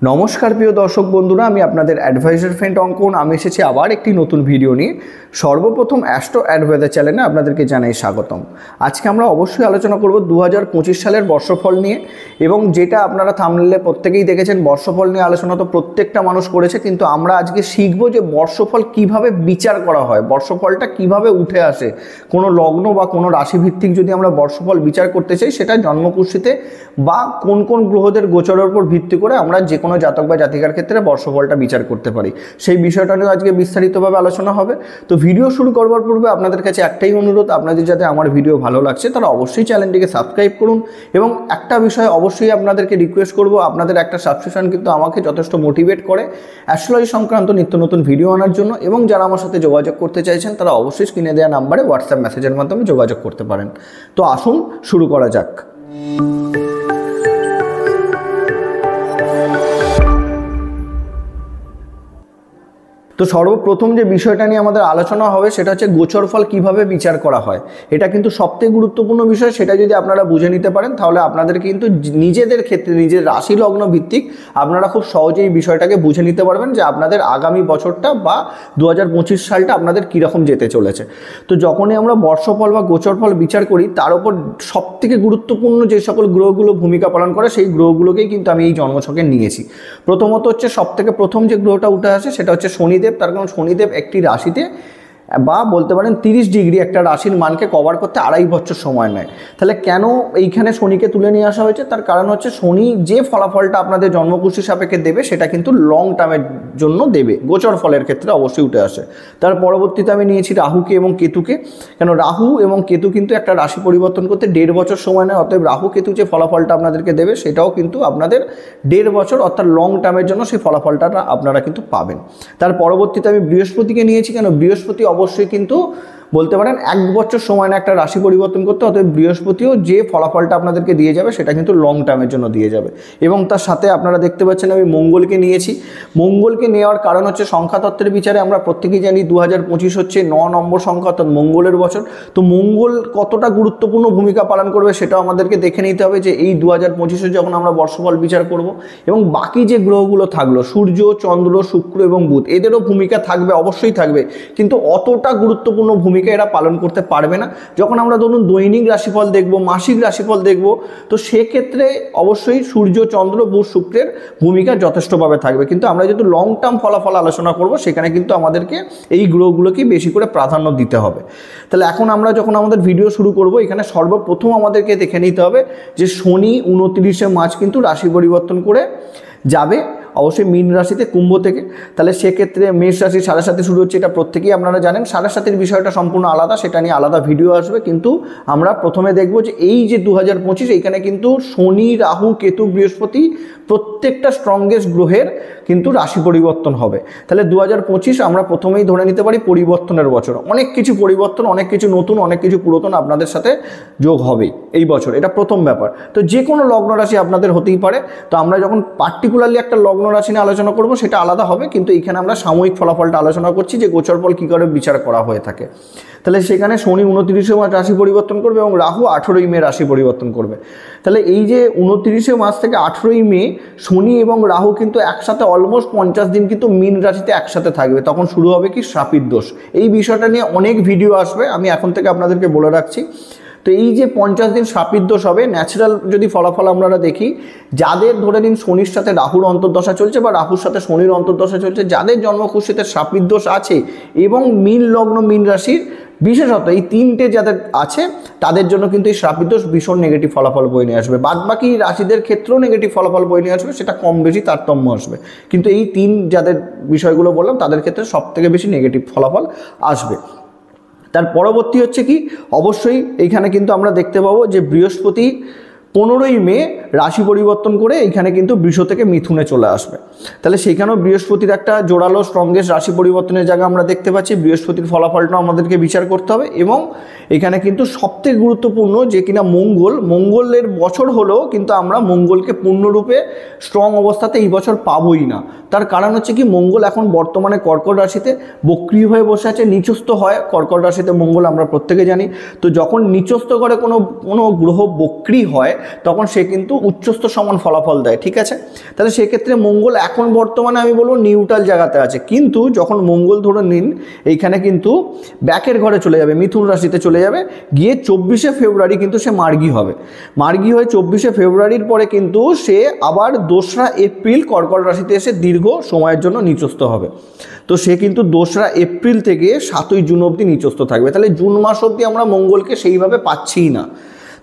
নমস্কার প্রিয় দর্শক বন্ধুরা, আমি আপনাদের অ্যাডভাইজার ফ্রেন্ড অঙ্কন। আমি এসেছি আবার একটি নতুন ভিডিও নিয়ে। সর্বপ্রথম অ্যাস্ট্রো অ্যাডভাইজার চ্যানেলে আপনাদেরকে জানাই স্বাগতম। আজকে আমরা অবশ্যই আলোচনা করব 2025 সালের বর্ষফল নিয়ে, এবং যেটা আপনারা থাম্বনেইলে প্রত্যেকেই দেখেছেন, বর্ষফল নিয়ে আলোচনা তো প্রত্যেকটা মানুষ করেছে, কিন্তু আমরা আজকে শিখব যে বর্ষফল কিভাবে বিচার করা হয়, বর্ষফলটা কিভাবে উঠে আসে। কোনো লগ্ন বা কোনো রাশিভিত্তিক যদি আমরা বর্ষফল বিচার করতে চাই, সেটা জন্মকুষ্ঠিতে বা কোন কোন গ্রহদের গোচরের উপর ভিত্তি করে আমরা যে কোনো জাতক বা জাতিকার ক্ষেত্রে বর্ষফলটা বিচার করতে পারি, সেই বিষয়টা নিয়ে আজকে বিস্তারিতভাবে আলোচনা হবে। তো ভিডিও শুরু করবার পূর্বে আপনাদের কাছে একটাই অনুরোধ, আপনাদের যাতে আমার ভিডিও ভালো লাগছে তারা অবশ্যই চ্যানেলটিকে সাবস্ক্রাইব করুন, এবং একটা বিষয় অবশ্যই আপনাদেরকে রিকোয়েস্ট করব, আপনাদের একটা সাবস্ক্রিপশন কিন্তু আমাকে যথেষ্ট মোটিভেট করে অ্যাস্ট্রোলজি সংক্রান্ত নিত্য নতুন ভিডিও আনার জন্য। এবং যারা আমার সাথে যোগাযোগ করতে চাইছেন তারা অবশ্যই স্ক্রিনে দেওয়া নাম্বারে হোয়াটসঅ্যাপ মেসেজের মাধ্যমে যোগাযোগ করতে পারেন। তো আসুন শুরু করা যাক। তো সর্বপ্রথম যে বিষয়টা নিয়ে আমাদের আলোচনা হবে সেটা হচ্ছে গোচর ফল কীভাবে বিচার করা হয়। এটা কিন্তু সবথেকে গুরুত্বপূর্ণ বিষয়। সেটা যদি আপনারা বুঝে নিতে পারেন তাহলে আপনাদের কিন্তু নিজেদের ক্ষেত্রে নিজের রাশি লগ্ন ভিত্তিক আপনারা খুব সহজেই বিষয়টাকে বুঝে নিতে পারবেন যে আপনাদের আগামী বছরটা বা 2025 সালটা আপনাদের কীরকম যেতে চলেছে। তো যখনই আমরা বর্ষফল বা গোচর ফল বিচার করি, তার উপর সবথেকে গুরুত্বপূর্ণ যে সকল গ্রহগুলো ভূমিকা পালন করে সেই গ্রহগুলোকেই কিন্তু আমি এই জন্মছকে নিয়েছি। প্রথমত হচ্ছে সবথেকে প্রথম যে গ্রহটা উঠে আসে সেটা হচ্ছে শনিদেব। তার কারণ শনিদেব একটি রাশিতে বা বলতে পারেন 30 ডিগ্রি একটা রাশির মানকে কভার করতে 2.5 বছর সময় নেয়। তাহলে কেন এইখানে শনিকে তুলে নিয়ে আসা হয়েছে? তার কারণ হচ্ছে শনি যে ফলাফলটা আপনাদের জন্মকুষ্ঠি সাপেক্ষে দেবে সেটা কিন্তু লং টার্মের জন্য দেবে, গোচর ফলের ক্ষেত্রে অবশ্যই উঠে আসে। তার পরবর্তীতে আমি নিয়েছি রাহুকে এবং কেতুকে। কেন রাহু এবং কেতু কিন্তু একটা রাশি পরিবর্তন করতে 1.5 বছর সময় নেয়, অতএব রাহু কেতু যে ফলাফলটা আপনাদেরকে দেবে সেটাও কিন্তু আপনাদের 1.5 বছর অর্থাৎ লং টার্মের জন্য সেই ফলাফলটা আপনারা কিন্তু পাবেন। তার পরবর্তীতে আমি বৃহস্পতিকে নিয়েছি। কেন বৃহস্পতি অবশ্যই কিন্তু বলতে পারেন 1 বছর সময় না একটা রাশি পরিবর্তন করতে, অতএব বৃহস্পতিও যে ফলাফলটা আপনাদেরকে দিয়ে যাবে সেটা কিন্তু লং টার্মের জন্য দিয়ে যাবে। এবং তার সাথে আপনারা দেখতে পাচ্ছেন আমি মঙ্গলকে নিয়েছি। মঙ্গলকে নেওয়ার কারণ হচ্ছে সংখ্যাতত্ত্বের বিচারে আমরা প্রত্যেকেই জানি 2025 হচ্ছে 9 নম্বর সংখ্যা অর্থাৎ মঙ্গলের বছর। তো মঙ্গল কতটা গুরুত্বপূর্ণ ভূমিকা পালন করবে সেটাও আমাদেরকে দেখে নিতে হবে যে এই 2025-এ যখন আমরা বর্ষফল বিচার করব, এবং বাকি যে গ্রহগুলো থাকলো সূর্য, চন্দ্র, শুক্র এবং বুধ, এদেরও ভূমিকা থাকবে, অবশ্যই থাকবে, কিন্তু অতটা গুরুত্বপূর্ণ ভূমিকা এরা পালন করতে পারবে না। যখন আমরা ধরুন দৈনিক রাশিফল দেখব, মাসিক রাশিফল দেখব, তো সেক্ষেত্রে অবশ্যই সূর্য, চন্দ্র, বুধ, শুক্রের ভূমিকা যথেষ্টভাবে থাকবে। কিন্তু আমরা যেহেতু লং টার্ম ফলাফল আলোচনা করব, সেখানে কিন্তু আমাদেরকে এই গ্রহগুলোকেই বেশি করে প্রাধান্য দিতে হবে। তাহলে এখন আমরা যখন আমাদের ভিডিও শুরু করব, এখানে সর্বপ্রথম আমাদেরকে দেখে নিতে হবে যে শনি 29শে মার্চ কিন্তু রাশি পরিবর্তন করে যাবে অবশ্যই মীন রাশিতে কুম্ভ থেকে। তাহলে সেক্ষেত্রে মেষ রাশি 7.5 শুরু হচ্ছে, এটা প্রত্যেকেই আপনারা জানেন। 7.5 বিষয়টা সম্পূর্ণ আলাদা, সেটা নিয়ে আলাদা ভিডিও আসবে। কিন্তু আমরা প্রথমে দেখব যে এই যে 2025 এইখানে কিন্তু শনি, রাহু, কেতু, বৃহস্পতি প্রত্যেকটা স্ট্রংগেস্ট গ্রহের কিন্তু রাশি পরিবর্তন হবে। তাহলে 2025 আমরা প্রথমেই ধরে নিতে পারি পরিবর্তনের বছর। অনেক কিছু পরিবর্তন, অনেক কিছু নতুন, অনেক কিছু পুরাতন আপনাদের সাথে যোগ হবে এই বছর, এটা প্রথম ব্যাপার। তো যে কোনো লগ্ন রাশি আপনাদের হতেই পারে। তো আমরা যখন পার্টিকুলারলি একটা লগ্ন রাশি নিয়ে আলোচনা করব সেটা আলাদা হবে, কিন্তু এখানে আমরা সাময়িক ফলাফলটা আলোচনা করছি যে গোচর ফল কী করে বিচার করা হয়ে থাকে। তাহলে সেখানে শনি 29শে মার্চ রাশি পরিবর্তন করবে এবং রাহু 18ই মে রাশি পরিবর্তন করবে। তাহলে এই যে 29শে মার্চ থেকে 18ই মে শনি এবং রাহু কিন্তু একসাথে অলমোস্ট 50 দিন কিন্তু মীন রাশিতে একসাথে থাকবে। তখন শুরু হবে কি শ্রাপিত দোষ। এই বিষয়টা নিয়ে অনেক ভিডিও আসবে, আমি এখন থেকে আপনাদেরকে বলে রাখছি। তো এই যে 50 দিন শ্রাপিত দোষ হবে, ন্যাচারাল যদি ফলাফল আমরা দেখি, যাদের ধরে নিন শনির সাথে রাহুর অন্তর্দশা চলছে বা রাহুর সাথে শনির অন্তর্দশা চলছে, যাদের জন্মকুষ্ঠিতে শ্রাপিত দোষ আছে এবং মীন লগ্ন মীন রাশির বিশেষত এই 3টে যাদের আছে তাদের জন্য কিন্তু এই শ্রাপিত দোষ ভীষণ নেগেটিভ ফলাফল বয়ে নিয়ে আসবে। বাদবাকি রাশিদের ক্ষেত্রেও নেগেটিভ ফলাফল বয়ে নিয়ে আসবে, সেটা কম বেশি তারতম্য আসবে, কিন্তু এই 3 যাদের বিষয়গুলো বললাম তাদের ক্ষেত্রে সবথেকে বেশি নেগেটিভ ফলাফল আসবে। তার পরবর্তী হচ্ছে কি, অবশ্যই এইখানে কিন্তু আমরা দেখতে পাবো যে বৃহস্পতি 15ই মে রাশি পরিবর্তন করে এইখানে কিন্তু বৃষ থেকে মিথুনে চলে আসবে। তাহলে সেইখানেও বৃহস্পতির একটা জোরালো স্ট্রংগেস্ট রাশি পরিবর্তনের জায়গা আমরা দেখতে পাচ্ছি। বৃহস্পতির ফলাফলটাও আমাদেরকে বিচার করতে হবে। এবং এখানে কিন্তু সবথেকে গুরুত্বপূর্ণ যে কিনা মঙ্গলের বছর হলেও কিন্তু আমরা মঙ্গলকে পূর্ণরূপে স্ট্রং অবস্থাতে এই বছর পাবোই না। তার কারণ হচ্ছে কি, মঙ্গল এখন বর্তমানে কর্কট রাশিতে বক্রী হয়ে বসে আছে, নিচস্থ হয় কর্কট রাশিতে মঙ্গল, আমরা প্রত্যেকে জানি। তো যখন নিচস্থ করে কোনো গ্রহ বক্রী হয় তখন সে কিন্তু উচ্চস্থ সমান ফলাফল দেয়। ঠিক আছে, তাহলে সেক্ষেত্রে মঙ্গল এখন বর্তমানে আমি বলবো নিউট্রাল জায়গাতে আছে, কিন্তু যখন মঙ্গল ধরে নিন এইখানে কিন্তু ব্যাকের ঘরে চলে যাবে, মিথুন রাশিতে চলে যাবে, গিয়ে 24শে ফেব্রুয়ারি কিন্তু সে মার্গী হবে। মার্গী হয়ে 24শে ফেব্রুয়ারির পরে কিন্তু সে আবার 2রা এপ্রিল কর্কট রাশিতে এসে দীর্ঘ সময়ের জন্য নিচস্থ হবে। তো সে কিন্তু 2রা এপ্রিল থেকে 7ই জুন অবধি নিচস্থ থাকবে। তাহলে জুন মাস অবধি আমরা মঙ্গলকে সেইভাবে পাচ্ছিই না,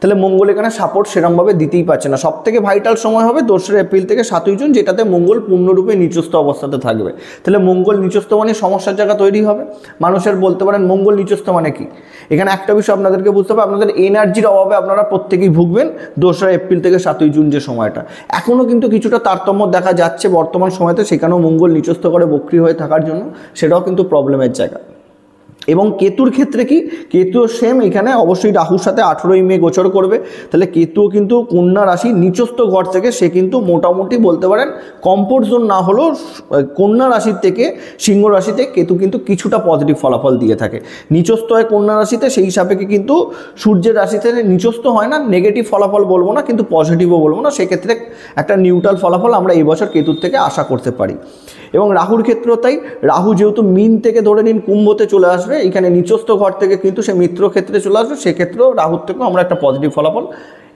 তাহলে মঙ্গল এখানে সাপোর্ট সেরকমভাবে দিতেই পারছে না। সব থেকে ভাইটাল সময় হবে 2রা এপ্রিল থেকে 7ই জুন, যেটাতে মঙ্গল পূর্ণরূপে নিচস্থ অবস্থাতে থাকবে। তাহলে মঙ্গল নিচস্থ মানে সমস্যার জায়গা তৈরি হবে। মানুষের বলতে পারেন মঙ্গল নিচস্থ মানে কি, এখানে একটা বিষয় আপনাদেরকে বুঝতে হবে, আপনাদের এনার্জির অভাবে আপনারা প্রত্যেকেই ভুগবেন 2রা এপ্রিল থেকে 7ই জুন যে সময়টা। এখনও কিন্তু কিছুটা তারতম্য দেখা যাচ্ছে বর্তমান সময়তে, সেখানেও মঙ্গল নিচস্থ করে বক্রী হয়ে থাকার জন্য, সেটাও কিন্তু প্রবলেমের জায়গা। এবং কেতুর ক্ষেত্রে কি, কেতুও সেম, এখানে অবশ্যই রাহুর সাথে 18ই মে গোচর করবে। তাহলে কেতুও কিন্তু কন্যা রাশি নিচস্থ ঘর থেকে সে কিন্তু মোটামুটি বলতে পারেন কমফোর্ট জোন না হলেও কন্যা রাশির থেকে সিংহ রাশিতে কেতু কিন্তু কিছুটা পজিটিভ ফলাফল দিয়ে থাকে। নিচস্থ হয় কন্যা রাশিতে, সেই সাপেক্ষে কিন্তু সূর্যের রাশিতে নিচস্থ হয় না, নেগেটিভ ফলাফল বলবো না কিন্তু পজিটিভও বলবো না, সেক্ষেত্রে একটা নিউট্রাল ফলাফল আমরা এই বছর কেতুর থেকে আশা করতে পারি। এবং রাহুর ক্ষেত্রেও তাই, রাহু যেহেতু মিন থেকে ধরে নিন কুম্ভতে চলে আসবে, এখানে নিচস্থ ঘর থেকে কিন্তু সে মিত্র ক্ষেত্রে চলে আসবে, সেক্ষেত্রেও রাহুর থেকেও আমরা একটা পজিটিভ ফলাফল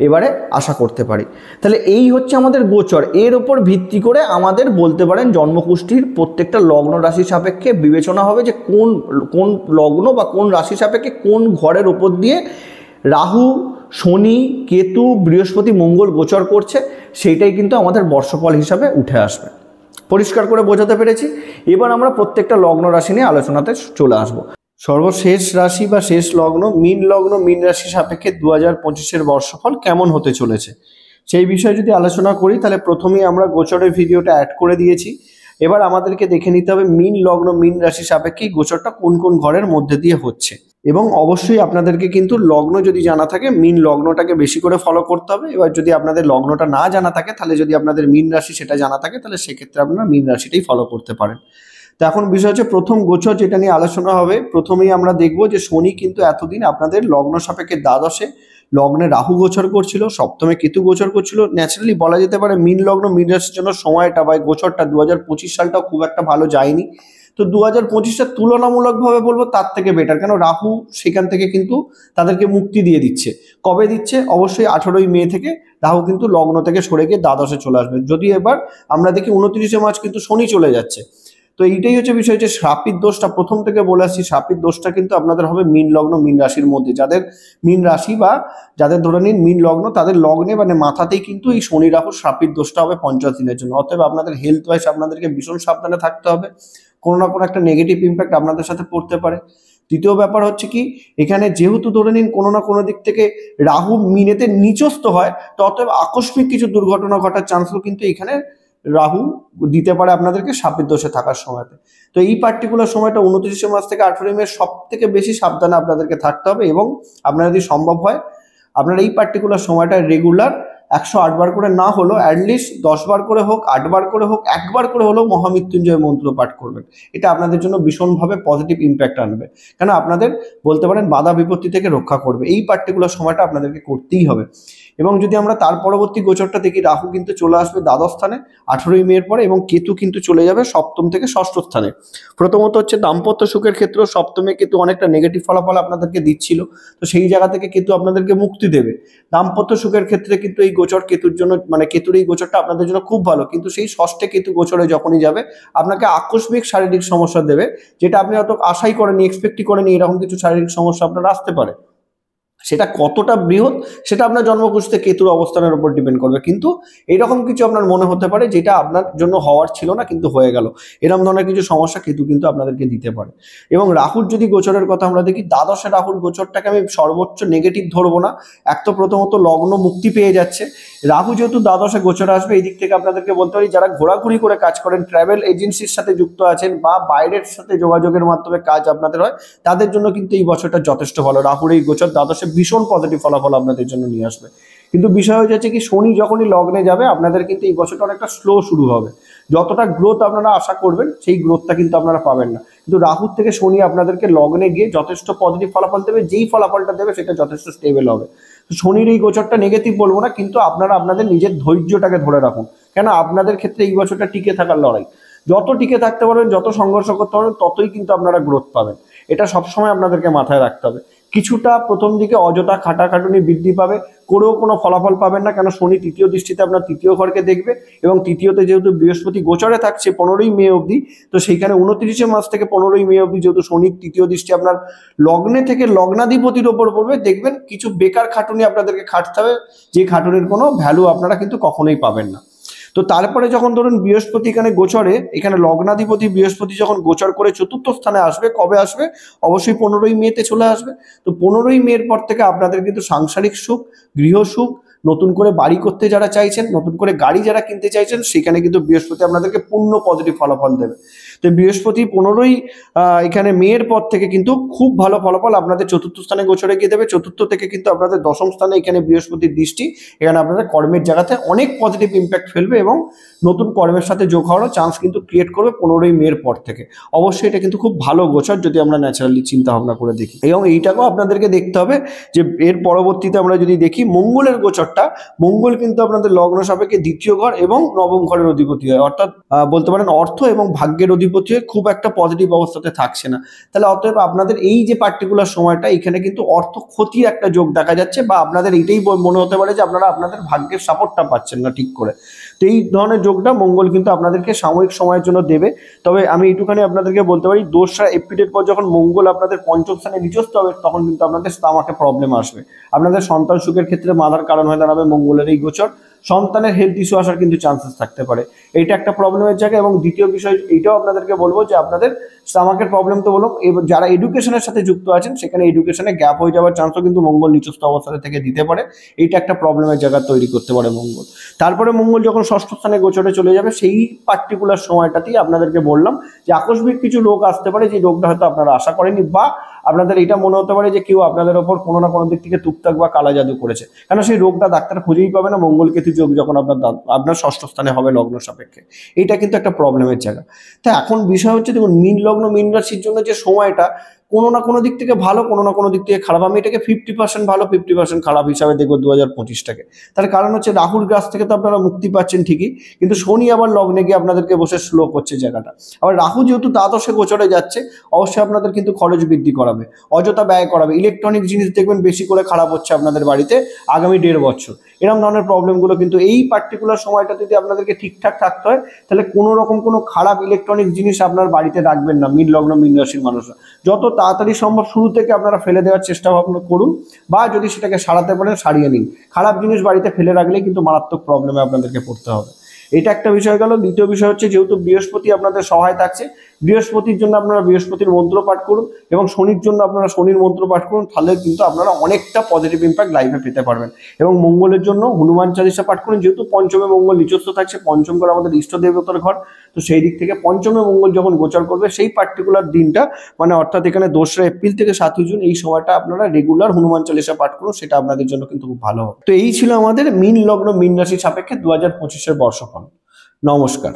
এবারে আশা করতে পারি। তাহলে এই হচ্ছে আমাদের গোচর। এর ওপর ভিত্তি করে আমাদের বলতে পারেন জন্মকুষ্ঠির প্রত্যেকটা লগ্ন রাশি সাপেক্ষে বিবেচনা হবে যে কোন কোন লগ্ন বা কোন রাশি সাপেক্ষে কোন ঘরের ওপর দিয়ে রাহু, শনি, কেতু, বৃহস্পতি, মঙ্গল গোচর করছে, সেইটাই কিন্তু আমাদের বর্ষফল হিসাবে উঠে আসবে। পরিষ্কার করে বোঝাতে পেরেছি। এবার আমরা প্রত্যেকটা লগ্ন রাশি নিয়ে আলোচনাতে চলে আসব। সর্বশেষ রাশি বা শেষ লগ্ন মীন রাশি সাপেক্ষে 2025-এর বর্ষফল কেমন হতে চলেছে সেই বিষয়ে যদি আলোচনা করি, তাহলে প্রথমেই আমরা গোচরের ভিডিওটা অ্যাড করে দিয়েছি। এবার আমাদেরকে দেখে নিতে হবে মীন লগ্ন মীন রাশি সাপেক্ষে গোচরটা কোন কোন ঘরের মধ্যে দিয়ে হচ্ছে। এবং অবশ্যই আপনাদেরকে কিন্তু লগ্ন যদি জানা থাকে মীন লগ্নটাকে বেশি করে ফলো করতে হবে। এবার যদি আপনাদের লগ্নটা না জানা থাকে, তাহলে যদি আপনাদের মীন রাশি সেটা জানা থাকে, তাহলে সেক্ষেত্রে আপনারা মীন রাশিটাই ফলো করতে পারেন। তো এখন বিষয় হচ্ছে প্রথম গোচর যেটা নিয়ে আলোচনা হবে। প্রথমেই আমরা দেখব যে শনি কিন্তু এতদিন আপনাদের লগ্ন সাপেক্ষে দ্বাদশে, লগ্নে রাহু গোচর করছিল, সপ্তমে কেতু গোচর করছিল। ন্যাচারালি বলা যেতে পারে মীন লগ্ন মীন রাশির জন্য সময়টা বা গোচরটা 2025 সালটাও খুব একটা ভালো যায়নি। তো 2025টা তুলনামূলকভাবে বলবো তার থেকে বেটার, কেন রাহু সেখান থেকে কিন্তু তাদেরকে মুক্তি দিয়ে দিচ্ছে। কবে দিচ্ছে? অবশ্যই 18ই মে থেকে রাহু কিন্তু লগ্ন থেকে সরে গিয়ে দ্বাদশে চলে আসবে। যদি এবার আমরা দেখি 29শে মার্চ কিন্তু শনি চলে যাচ্ছে। তো এইটাই হচ্ছে বিষয়, যে শ্রাপিত দোষটা প্রথম থেকে বলে আসছি, শ্রাপিত দোষটা কিন্তু আপনাদের হবে মীন লগ্ন মীন রাশির মধ্যে। যাদের মীন রাশি বা যাদের ধরে নিন মীন লগ্ন, তাদের লগ্নে মানে মাথাতেই কিন্তু এই শনি রাহু শ্রাপিত দোষটা হবে 50 দিনের জন্য। অতএব আপনাদের হেলথ ওয়াইজ আপনাদেরকে ভীষণ সাবধানে থাকতে হবে, কোনো না কোনো একটা নেগেটিভ ইম্প্যাক্ট আপনাদের সাথে পড়তে পারে। দ্বিতীয় ব্যাপার হচ্ছে কি, এখানে যেহেতু ধরে নিন কোনো না কোনো দিক থেকে রাহু মিনেতে নিচস্থ হয়, তো অতএব আকস্মিক কিছু দুর্ঘটনা ঘটার চান্সও কিন্তু এখানে রাহু দিতে পারে আপনাদেরকে শ্রাপিত দোষে থাকার সময়তে। তো এই পার্টিকুলার সময়টা 29শে মার্চ থেকে 18ই মে সব থেকে বেশি সাবধানে আপনাদেরকে থাকতে হবে। এবং আপনারা যদি সম্ভব হয় আপনারা এই পার্টিকুলার সময়টা রেগুলার 108 বার করে না হলো অ্যাটলিস্ট 10 বার করে হোক, 8 বার করে হোক, একবার করে হলেও মহামৃত্যুঞ্জয় মন্ত্র পাঠ করবেন। এটা আপনাদের জন্য ভীষণভাবে পজিটিভ ইম্প্যাক্ট আনবে, কেন আপনাদের বলতে পারেন বাধা বিপত্তি থেকে রক্ষা করবে। এই পার্টিকুলার সময়টা আপনাদেরকে করতেই হবে। এবং যদি আমরা তার পরবর্তী গোচরটা দেখি, রাহু কিন্তু চলে আসবে দ্বাদশ স্থানে 18ই মের পরে, এবং কেতু কিন্তু চলে যাবে সপ্তম থেকে ষষ্ঠ স্থানে। প্রথমত হচ্ছে দাম্পত্য সুখের ক্ষেত্রে সপ্তমে কেতু অনেকটা নেগেটিভ ফলাফল আপনাদেরকে দিচ্ছিল, তো সেই জায়গা থেকে কেতু আপনাদেরকে মুক্তি দেবে। দাম্পত্য সুখের ক্ষেত্রে কিন্তু এই গোচর কেতুর জন্য মানে কেতুর এই গোচরটা আপনাদের জন্য খুব ভালো, কিন্তু সেই ষষ্ঠে কেতু গোচরে যখনই যাবে আপনাকে আকস্মিক শারীরিক সমস্যা দেবে, যেটা আপনি অত আশাই করেনি, এক্সপেক্টই করেনি এরকম কিছু শারীরিক সমস্যা আপনার আসতে পারে। সেটা কতটা বৃহৎ সেটা আপনার জন্মকুষ্ঠিতে কেতুর অবস্থানের উপর ডিপেন্ড করবে, কিন্তু এরকম কিছু আপনার মনে হতে পারে যেটা আপনার জন্য হওয়ার ছিল না কিন্তু হয়ে গেল। এরকম ধরনের কিছু সমস্যা কেতু কিন্তু আপনাদেরকে দিতে পারে। এবং রাহুর যদি গোচরের কথা আমরা দেখি, দ্বাদশে রাহুর গোচরটাকে আমি সর্বোচ্চ নেগেটিভ ধরবো না। এক তো প্রথমত লগ্ন মুক্তি পেয়ে যাচ্ছে, রাহু যেহেতু দ্বাদশে গোচরে আসবে, এই দিক থেকে আপনাদেরকে বলতে পারি যারা ঘোরাঘুরি করে কাজ করেন, ট্রাভেল এজেন্সির সাথে যুক্ত আছেন বা বাইরের সাথে যোগাযোগের মাধ্যমে কাজ আপনাদের হয়, তাদের জন্য কিন্তু এই বছরটা যথেষ্ট ভালো। রাহুর এই গোচর দ্বাদশে ভীষণ পজিটিভ ফলাফল আপনাদের জন্য নিয়ে আসবে। কিন্তু বিষয় হয়ে যাচ্ছে কি, শনি যখনই লগ্নে যাবে আপনাদের কিন্তু এই বছরটা অনেকটা স্লো শুরু হবে। যতটা গ্রোথ আপনারা আশা করবেন সেই গ্রোথটা কিন্তু আপনারা পাবেন না। কিন্তু রাহুর থেকে শনি আপনাদেরকে লগ্নে গিয়ে যথেষ্ট পজিটিভ ফলাফল দেবে, যেই ফলাফলটা দেবে সেটা যথেষ্ট স্টেবল হবে। তো শনির এই গোচরটা নেগেটিভ বলবো না, কিন্তু আপনারা আপনাদের নিজের ধৈর্যটাকে ধরে রাখুন, কেন আপনাদের ক্ষেত্রে এই বছরটা টিকে থাকার লড়াই। যত টিকে থাকতে পারবেন, যত সংঘর্ষ করতে পারবেন, ততই কিন্তু আপনারা গ্রোথ পাবেন। এটা সবসময় আপনাদেরকে মাথায় রাখতে হবে। কিছুটা প্রথম দিকে অযথা খাটাখাটুনি বৃদ্ধি পাবে, করেও কোনো ফলাফল পাবেন না, কেন শনি তৃতীয় দৃষ্টিতে আপনার তৃতীয় ঘরকে দেখবে, এবং তৃতীয়তে যেহেতু বৃহস্পতি গোচরে থাকছে 15ই মে অবধি, তো সেইখানে 29শে মার্চ থেকে 15ই মে অবধি যেহেতু শনির তৃতীয় দৃষ্টি আপনার লগ্নে থেকে লগ্নাধিপতির ওপর পড়বে, দেখবেন কিছু বেকার খাটুনি আপনাদেরকে খাটতে হবে, যে খাটুনির কোনো ভ্যালু আপনারা কিন্তু কখনোই পাবেন না। তো তারপরে যখন ধরুন বৃহস্পতি এখানে গোচরে, এখানে লগ্নাধিপতি বৃহস্পতি যখন গোচর করে চতুর্থ স্থানে আসবে, কবে আসবে? অবশ্যই 15ই মেতে চলে আসবে। তো 15ই মের পর থেকে আপনাদের কিন্তু সাংসারিক সুখ, গৃহ সুখ, নতুন করে বাড়ি করতে যারা চাইছেন, নতুন করে গাড়ি যারা কিনতে চাইছেন, সেখানে কিন্তু বৃহস্পতি আপনাদেরকে পূর্ণ পজিটিভ ফলাফল দেবে। তো বৃহস্পতি 15ই এখানে মেয়ের পর থেকে কিন্তু খুব ভালো ফলাফল আপনাদের চতুর্থ স্থানে গোচরে গিয়ে দেবে। চতুর্থ থেকে কিন্তু আপনাদের দশম স্থানে এখানে বৃহস্পতির দৃষ্টি, এখানে আপনাদের কর্মের জায়গাতে অনেক পজিটিভ ইম্প্যাক্ট ফেলবে এবং নতুন কর্মের সাথে যোগ হওয়ারও চান্স কিন্তু ক্রিয়েট করবে 15ই মের পর থেকে। অবশ্যই এটা কিন্তু খুব ভালো গোচর যদি আমরা ন্যাচারালি চিন্তা ভাবনা করে দেখি, এবং এইটাকেও আপনাদেরকে দেখতে হবে যে এর পরবর্তীতে আমরা যদি দেখি মঙ্গলের গোচরটা, মঙ্গল কিন্তু আপনাদের লগ্ন সাপেক্ষে দ্বিতীয় ঘর এবং নবম ঘরের অধিপতি হয়, অর্থাৎ বলতে পারেন অর্থ এবং ভাগ্যের অধিপতি হয়ে খুব একটা পজিটিভ অবস্থাতে থাকছে না। তাহলে অতএব আপনাদের এই যে পার্টিকুলার সময়টা, এখানে কিন্তু অর্থ ক্ষতির একটা যোগ দেখা যাচ্ছে, বা আপনাদের এইটাই মনে হতে পারে যে আপনারা আপনাদের ভাগ্যের সাপোর্টটা পাচ্ছেন না ঠিক করে। তো এই ধরনের যোগটা মঙ্গল কিন্তু আপনাদেরকে সাময়িক সময়ের জন্য দেবে। তবে আমি এইটুখানি আপনাদেরকে বলতে পারি, 2রা এপ্রিলের পর যখন মঙ্গল আপনাদের পঞ্চম স্থানে নিচস্থ হবে, তখন কিন্তু আপনাদের স্টামাকে প্রবলেম আসবে। আপনাদের সন্তান সুখের ক্ষেত্রে বাধার কারণ হয়ে দাঁড়াবে মঙ্গলের এই গোচর। সন্তানের হেলথ ইস্যু আসার কিন্তু চান্সেস থাকতে পারে, এইটা একটা প্রবলেমের জায়গা। এবং দ্বিতীয় বিষয় এইটাও আপনাদেরকে বলবো যে আপনাদের স্টামাকের প্রবলেম তো বলুন, যারা এডুকেশনের সাথে যুক্ত আছেন, সেখানে এডুকেশনে গ্যাপ হয়ে যাওয়ার চান্সও কিন্তু মঙ্গল নিচস্থ অবস্থা থেকে দিতে পারে। এইটা একটা প্রবলেমের জায়গা তৈরি করতে পারে মঙ্গল। তারপরে মঙ্গল যখন ষষ্ঠ স্থানে গোচরে চলে যাবে, সেই পার্টিকুলার সময়টাতেই আপনাদেরকে বললাম যে আকস্মিক কিছু রোগ আসতে পারে, যে রোগটা হয়তো আপনারা আশা করেনি, বা আপনাদের এটা মনে হতে পারে যে কেউ আপনাদের ওপর কোনো না কোনো দিক থেকে টুকটাক বা কালা জাদু করেছে, কেন সেই রোগটা ডাক্তার খুঁজেই পাবে না। মঙ্গল কেতু যোগ যখন আপনার ষষ্ঠ স্থানে হবে লগ্ন সাপেক্ষে, এইটা কিন্তু একটা প্রবলেমের জায়গা। তা এখন বিষয় হচ্ছে, দেখুন মীন লগ্ন মীন রাশির জন্য যে সময়টা কোনো না কোনো দিক থেকে ভালো, কোনো না কোনো দিক থেকে খারাপ। আমি এটাকে 50% ভালো 50% খারাপ হিসাবে দেখবো 2025টাকে। তার কারণ হচ্ছে রাহুর গ্রাস থেকে তো আপনারা মুক্তি পাচ্ছেন ঠিকই, কিন্তু শনি আবার লগ্নে গিয়ে আপনাদেরকে বসে স্লো করছে জায়গাটা। আবার রাহু যেহেতু দ্বাদশে গোচরে যাচ্ছে, অবশ্যই আপনাদের কিন্তু খরচ বৃদ্ধি করাবে, অযথা ব্যয় করাবে। ইলেকট্রনিক জিনিস দেখবেন বেশি করে খারাপ হচ্ছে আপনাদের বাড়িতে আগামী 1.5 বছর। এরকম ধরনের প্রবলেমগুলো কিন্তু এই পার্টিকুলার সময়টা যদি আপনাদেরকে ঠিকঠাক থাকতে হয়, তাহলে কোনো রকম কোনো খারাপ ইলেকট্রনিক জিনিস আপনার বাড়িতে রাখবেন না। মীন লগ্ন মীন রাশির মানুষরা যত তাড়াতাড়ি সম্ভব শুরু থেকে আপনারা ফেলে দেওয়ার চেষ্টা ভাবনা করুন, বা যদি সেটাকে সারাতে পারেন সারিয়ে নিন। খারাপ জিনিস বাড়িতে ফেলে রাখলেই কিন্তু মারাত্মক প্রবলেমে আপনাদেরকে পড়তে হবে। এটা একটা বিষয় গেল। দ্বিতীয় বিষয় হচ্ছে, যেহেতু বৃহস্পতি আপনাদের সহায় থাকছে, বৃহস্পতির জন্য আপনারা বৃহস্পতির মন্ত্র পাঠ করুন, এবং শনির জন্য আপনারা শনির মন্ত্র পাঠ করুন, তাহলে কিন্তু আপনারা অনেকটা পজিটিভ ইম্প্যাক্ট লাইফে পেতে পারবেন। এবং মঙ্গলের জন্য হনুমান চালিসা পাঠ করুন, যেহেতু পঞ্চমে মঙ্গল নিচস্থ থাকছে, পঞ্চম ঘর আমাদের ইষ্ট দেবতার ঘর, তো সেই দিক থেকে পঞ্চমে মঙ্গল যখন গোচর করবে, সেই পার্টিকুলার দিনটা মানে অর্থাৎ এখানে 2রা এপ্রিল থেকে 7ই জুন, এই সময়টা আপনারা রেগুলার হনুমান চালিসা পাঠ করুন, সেটা আপনাদের জন্য কিন্তু খুব ভালো হবে। তো এই ছিল আমাদের মীন লগ্ন মীন রাশি সাপেক্ষে 2025-এর বর্ষফল। নমস্কার।